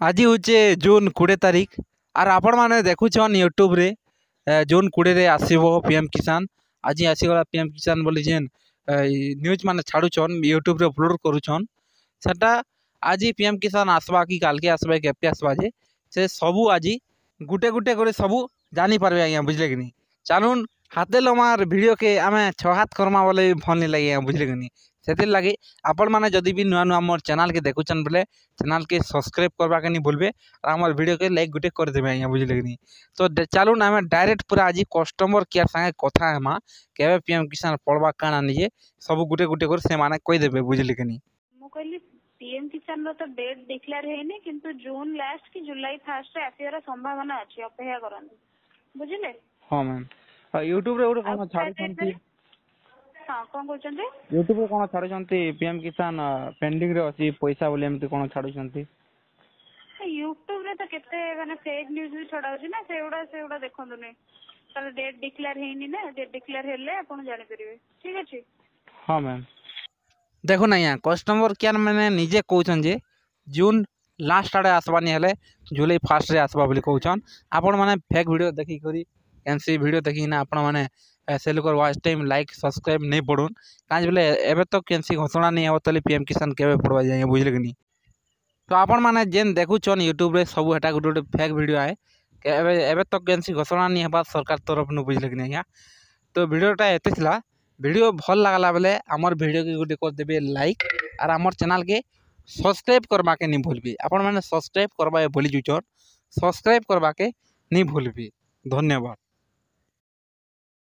आज हूँ जून 20 तारीख आर आपण मैंने देखुन यूट्यूब रे जून 20 रे आसो पीएम किसान। आज आसीगला पीएम किसान बोली जेन न्यूज मान छाड़ुन यूट्यूब रे अपलोड करुन सेटा आज पीएम किसान आसवा कि काल के आसवा केप्टे आसवा जे से सबू आज गुटे गुटे कर सबू जानी पारे आज्ञा बुझले कि नहीं। चलुन हाथे लमार वीडियो के आम 6 हाथ करमा बोले भल नहीं लगे बुझले कि नहीं। से लगे आपण मैंने जदि भी नुआ नुआ मोर चैनल के देखुन बोले चैनल के सब्सक्राइब करवा के नहीं भूलबे और आम वीडियो के लाइक गुटे करदेवे आज्ञा बुझले कि नहीं। तो चलुन आम डायरेक्ट पूरा आज कस्टमर केयर संगे कथा हेमा केवे पीएम किसान पड़वा काना नहीं सब गुटे गुटे कर से माने कहीदेवे बुझले कि नहीं। पीएम किसान तो डेट डिक्लेयर है किंतु जून लास्ट की जुलाई फर्स्ट रे आसीबार संभावना अछि अपेक्षा करंतु बुझिले। हां मैम यूट्यूब रे कोन छाडुछंती हां कोन कहउछंती यूट्यूब रे कोन छाडुछंती पीएम किसान पेंडिंग रे अछि पैसा बोले एमती कोन छाडुछंती। यूट्यूब रे तो केते माने फेक न्यूज़ भी छडाउछि ना सेउडा देखंतु नै ताले डेट डिक्लेयर हेनी ना डेट डिक्लेयर हेले आपण जानि परिबे ठीक अछि। हां मैम देखो ना यहाँ कस्टमर केयर मैंने निजे कहन जे जून लास्ट आड़े आसवानी हेले जुलाई फास्ट रे आसवा बोली कहन आपण मैंने फेक वीडियो देखी करी एनसी वीडियो देखी ना आपण मैंने से लोग वाच टाइम लाइक सब्सक्राइब नहीं पड़ून कहीं बोले एवं तो कैंसी घोषणा नहीं हो तो पीएम किसान केवे पड़वा जाए बुझले कि नहीं। तो आपण मैंने जेन देखुन यूट्यूब रे सब हेटा गोटे फेक वीडियो आए एवं तो कैंसी घोषणा नहीं होगा सरकार तरफ न बुझले कि नहीं। तो वीडियोटा एते थिला वीडियो भल लगला बेले आमर वीडियो के गोटे करदेवे लाइक और आमर चैनल के सब्सक्राइब करवा के नहीं भूलबे आपण मैंने सब्सक्राइब करवा भूली जुचन सब्सक्राइब करवा के नहीं भूलबे। धन्यवाद।